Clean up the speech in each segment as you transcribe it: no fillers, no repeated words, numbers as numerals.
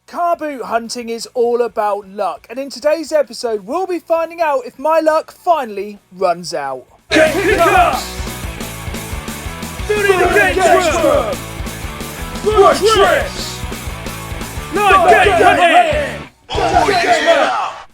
Carboot hunting is all about luck, and in today's episode we'll be finding out if my luck finally runs out. Get pick up! Building the games room! Rush trips! Live game hunting!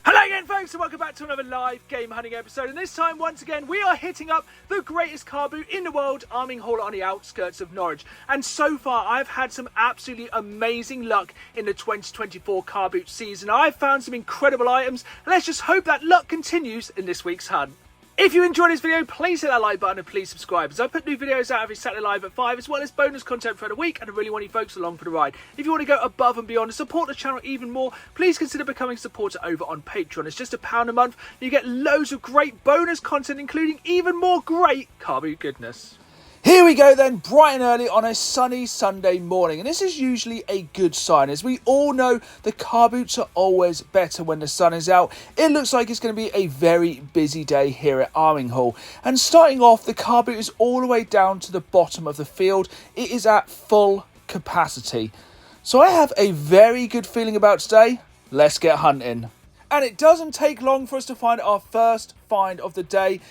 Hello again folks and welcome back to another live game hunting episode, and this time once again we are hitting up the greatest car boot in the world, Arming Hall on the outskirts of Norwich. And so far I've had some absolutely amazing luck in the 2024 car boot season. I've found some incredible items and let's just hope that luck continues in this week's hunt. If you enjoyed this video, please hit that like button and please subscribe, as I put new videos out every Saturday live at 5, as well as bonus content throughout the week, and I really want you folks along for the ride. If you want to go above and beyond and support the channel even more, please consider becoming a supporter over on Patreon. It's just £1 a month, and you get loads of great bonus content, including even more great car boot goodness. Here we go then, bright and early on a sunny Sunday morning, and this is usually a good sign. As we all know, the car boots are always better when the sun is out. It looks like it's going to be a very busy day here at Arming Hall. And starting off, the car boot is all the way down to the bottom of the field. It is at full capacity. So I have a very good feeling about today. Let's get hunting. And it doesn't take long for us to find our first find of the day.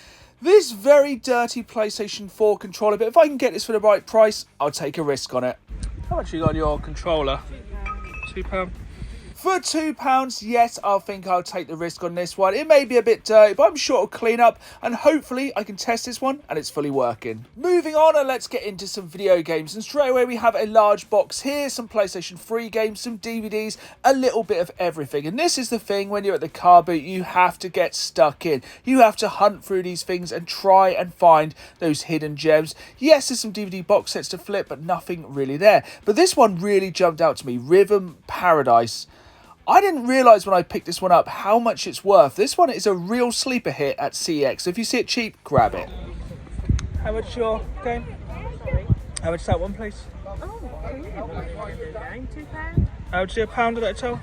This very dirty PlayStation 4 controller, but if I can get this for the right price, I'll take a risk on it. How much you got on your controller? £2. For £2, yes, I think I'll take the risk on this one. It may be a bit dirty, but I'm sure it'll clean up, and hopefully I can test this one and it's fully working. Moving on, and let's get into some video games. And straight away we have a large box here, some PlayStation 3 games, some DVDs, a little bit of everything. And this is the thing, when you're at the car boot, you have to get stuck in. You have to hunt through these things and try and find those hidden gems. Yes, there's some DVD box sets to flip, but nothing really there. But this one really jumped out to me, Rhythm Paradise. I didn't realise when I picked this one up how much it's worth. This one is a real sleeper hit at CX. So if you see it cheap, grab it. How much your game? How much is that one, please? £2. How much is a pound of that at all?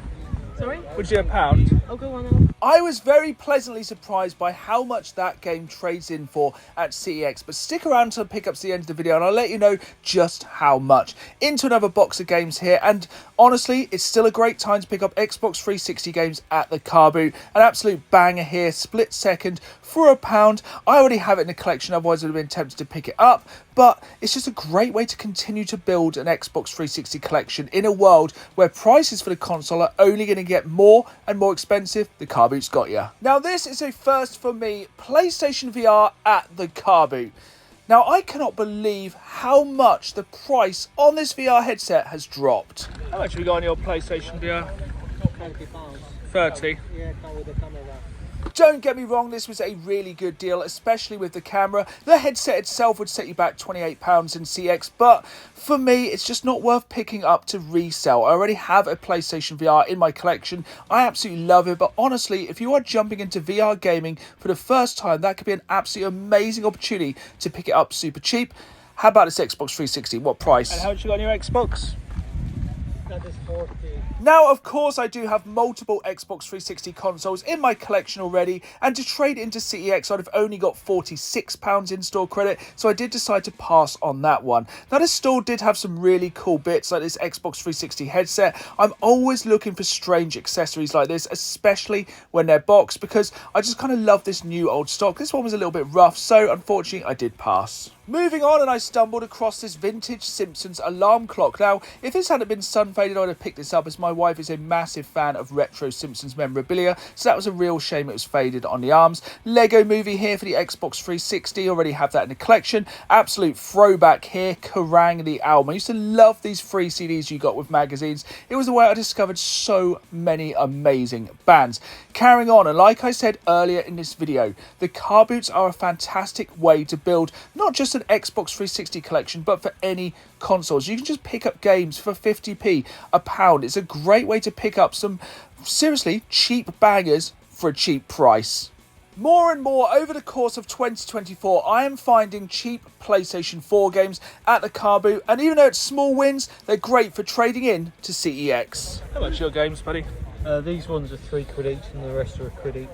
Sorry? Would you a pound? I'll go on. I was very pleasantly surprised by how much that game trades in for at CEX, but stick around to pick up to the end of the video and I'll let you know just how much. Into another box of games here, and honestly, it's still a great time to pick up Xbox 360 games at the car boot. An absolute banger here, split second for £1. I already have it in the collection, otherwise I would have been tempted to pick it up, but it's just a great way to continue to build an Xbox 360 collection in a world where prices for the console are only going to get more and more expensive. The car boot's got ya. Now this is a first for me, PlayStation VR at the car boot. Now I cannot believe how much the price on this VR headset has dropped. How much have we got on your PlayStation VR? £30. 30. Yeah, come with the camera. Don't get me wrong, this was a really good deal, especially with the camera. The headset itself would set you back £28 in CX, but for me, it's just not worth picking up to resell. I already have a PlayStation VR in my collection. I absolutely love it, but honestly, if you are jumping into VR gaming for the first time, that could be an absolutely amazing opportunity to pick it up super cheap. How about this Xbox 360? What price? And how much you got on your Xbox? That is 40. Now, of course, I do have multiple Xbox 360 consoles in my collection already, and to trade into CEX, I'd have only got £46 in-store credit, so I did decide to pass on that one. Now, this store did have some really cool bits, like this Xbox 360 headset. I'm always looking for strange accessories like this, especially when they're boxed, because I just kind of love this new old stock. This one was a little bit rough, so unfortunately, I did pass. Moving on, and I stumbled across this vintage Simpsons alarm clock. Now, if this hadn't been sun faded, I'd have picked this up, as my wife is a massive fan of retro Simpsons memorabilia, so that was a real shame it was faded on the arms. Lego Movie here for the Xbox 360, already have that in the collection. Absolute throwback here, Kerrang! The album. I used to love these free CDs you got with magazines. It was the way I discovered so many amazing bands. Carrying on, and like I said earlier in this video, the car boots are a fantastic way to build not just an Xbox 360 collection, but for any consoles. You can just pick up games for 50p, £1. It's a great way to pick up some seriously cheap bangers for a cheap price. More and more over the course of 2024, I am finding cheap PlayStation 4 games at the car boot, and even though it's small wins, they're great for trading in to CEX. How much are your games, buddy? These ones are £3 each and the rest are £1 each.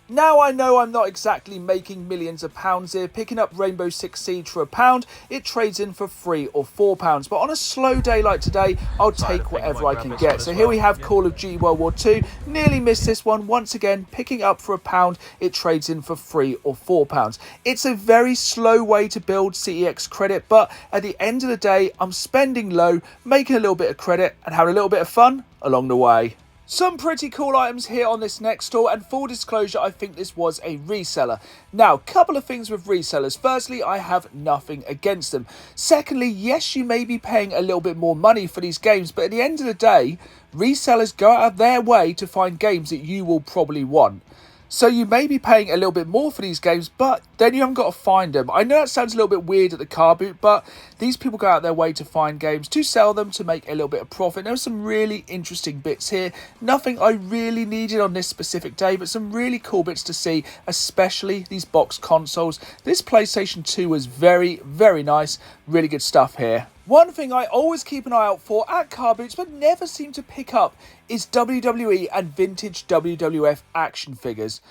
Now I know I'm not exactly making millions of pounds here. Picking up Rainbow Six Siege for £1, it trades in for £3 or £4. But on a slow day like today, I'll take whatever I can get. So here we have Call of Duty World War II. Nearly missed this one. Once again, picking up for £1, it trades in for £3 or £4. It's a very slow way to build CEX credit, but at the end of the day, I'm spending low, making a little bit of credit, and having a little bit of fun along the way. Some pretty cool items here on this next store, and full disclosure, I think this was a reseller. Now, couple of things with resellers. Firstly, I have nothing against them. Secondly, yes, you may be paying a little bit more money for these games, but at the end of the day, resellers go out of their way to find games that you will probably want. So you may be paying a little bit more for these games, but then you haven't got to find them. I know that sounds a little bit weird at the Carboot, but these people go out their way to find games, to sell them, to make a little bit of profit. There were some really interesting bits here. Nothing I really needed on this specific day, but some really cool bits to see, especially these box consoles. This PlayStation 2 was very, very nice. Really good stuff here. One thing I always keep an eye out for at car boots but never seem to pick up is WWE and vintage WWF action figures.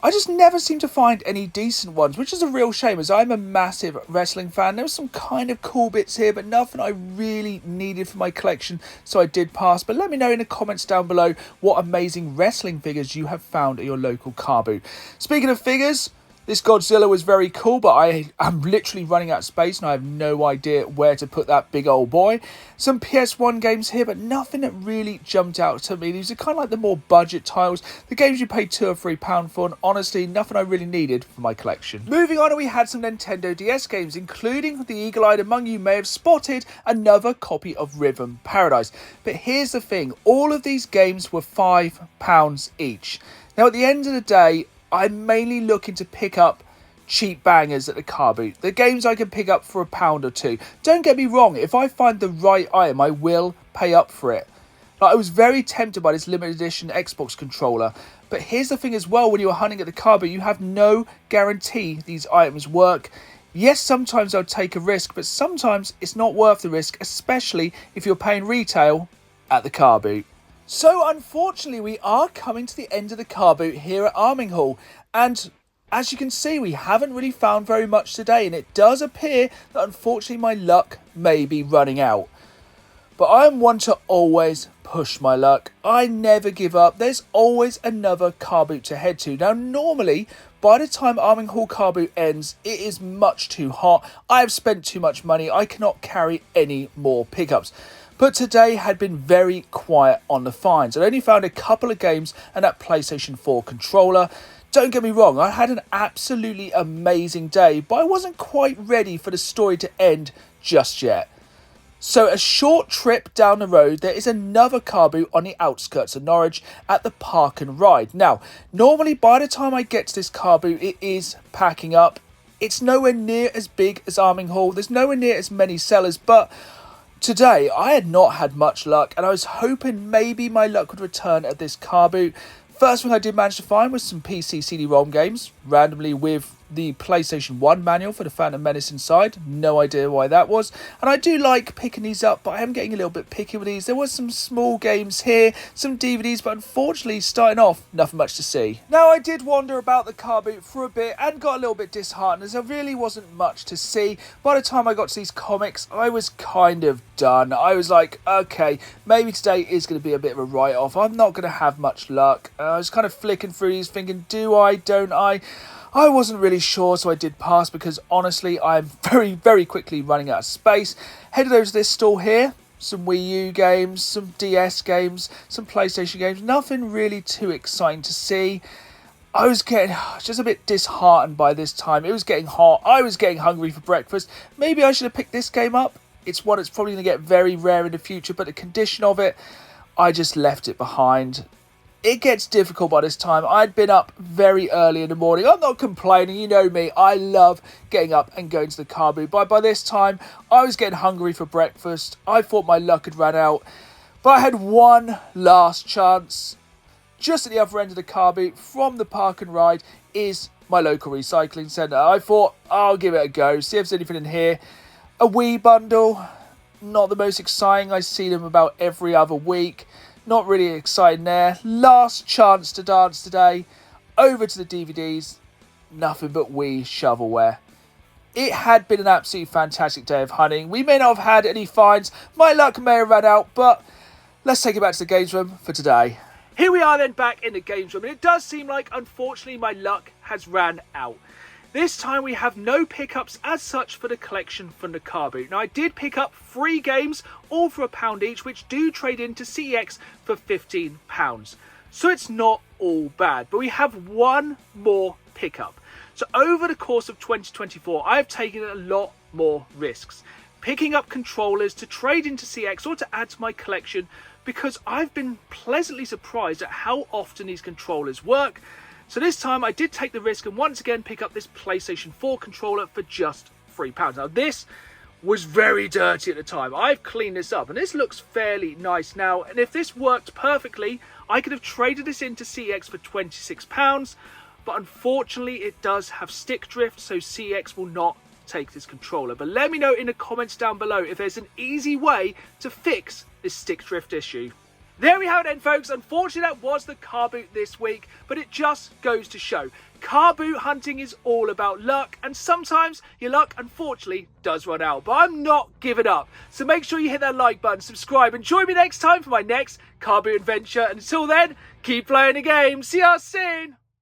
I just never seem to find any decent ones, which is a real shame as I'm a massive wrestling fan. There were some kind of cool bits here, but nothing I really needed for my collection, so I did pass. But let me know in the comments down below what amazing wrestling figures you have found at your local car boot. Speaking of figures, this Godzilla was very cool, but I am literally running out of space and I have no idea where to put that big old boy. Some PS1 games here, but nothing that really jumped out to me. These are kind of like the more budget titles, the games you pay £2 or £3 for, and honestly, nothing I really needed for my collection. Moving on, we had some Nintendo DS games, including the eagle-eyed among you may have spotted another copy of Rhythm Paradise. But here's the thing, all of these games were £5 each. Now, at the end of the day, I'm mainly looking to pick up cheap bangers at the car boot. The games I can pick up for £1 or £2. Don't get me wrong, if I find the right item, I will pay up for it. Like, I was very tempted by this limited edition Xbox controller. But here's the thing as well, when you're hunting at the car boot, you have no guarantee these items work. Yes, sometimes I'll take a risk, but sometimes it's not worth the risk, especially if you're paying retail at the car boot. So unfortunately, we are coming to the end of the car boot here at Arming Hall, and as you can see, we haven't really found very much today, and it does appear that unfortunately my luck may be running out. But I am one to always push my luck. I never give up. There's always another car boot to head to. Now normally, by the time Arming Hall car boot ends, it is much too hot. I have spent too much money. I cannot carry any more pickups. But today had been very quiet on the finds. I only found a couple of games and that PlayStation 4 controller. Don't get me wrong, I had an absolutely amazing day, but I wasn't quite ready for the story to end just yet. So a short trip down the road, there is another car boot on the outskirts of Norwich at the Park and Ride. Now, normally by the time I get to this car boot, it is packing up. It's nowhere near as big as Arming Hall. There's nowhere near as many sellers, but today, I had not had much luck, and I was hoping maybe my luck would return at this car boot. First thing I did manage to find was some PC CD-ROM games, randomly with the PlayStation 1 manual for the Phantom Menace inside. No idea why that was. And I do like picking these up, but I am getting a little bit picky with these. There was some small games here, some DVDs, but unfortunately, starting off, nothing much to see. Now, I did wander about the car boot for a bit and got a little bit disheartened as there really wasn't much to see. By the time I got to these comics, I was kind of done. I was like, okay, maybe today is going to be a bit of a write-off. I'm not going to have much luck. I was kind of flicking through these thinking, do I, don't I? I wasn't really sure, so I did pass because honestly, I'm very, very quickly running out of space. Headed over to this store here. Some Wii U games, some DS games, some PlayStation games. Nothing really too exciting to see. I was getting just a bit disheartened by this time. It was getting hot. I was getting hungry for breakfast. Maybe I should have picked this game up. It's one that's probably going to get very rare in the future, but the condition of it, I just left it behind. It gets difficult by this time. I'd been up very early in the morning. I'm not complaining, you know me. I love getting up and going to the car boot. But by this time, I was getting hungry for breakfast. I thought my luck had run out. But I had one last chance. Just at the other end of the car boot from the Park and Ride is my local recycling centre. I thought, I'll give it a go. See if there's anything in here. A Wii bundle. Not the most exciting. I see them about every other week. Not really exciting there. Last chance to dance today. over to the DVDs, nothing but Wii shovelware. It had been an absolutely fantastic day of hunting. We may not have had any finds, my luck may have run out, but let's take it back to the games room for today. Here we are then back in the games room, and it does seem like, unfortunately, my luck has ran out. This time we have no pickups as such for the collection from the Carboot. Now I did pick up 3 games, all for £1 each, which do trade into CEX for £15. So it's not all bad, but we have one more pickup. So over the course of 2024, I've taken a lot more risks. Picking up controllers to trade into CX or to add to my collection, because I've been pleasantly surprised at how often these controllers work. So this time I did take the risk and once again pick up this PlayStation 4 controller for just £3. Now this was very dirty at the time. I've cleaned this up and this looks fairly nice now. And if this worked perfectly, I could have traded this into CX for £26. But unfortunately it does have stick drift, so CX will not take this controller. But let me know in the comments down below if there's an easy way to fix this stick drift issue. There we have it then, folks. Unfortunately, that was the Carboot this week, but it just goes to show Carboot hunting is all about luck, and sometimes your luck, unfortunately, does run out. But I'm not giving up. So make sure you hit that like button, subscribe, and join me next time for my next Carboot adventure. And until then, keep playing the game. See us soon.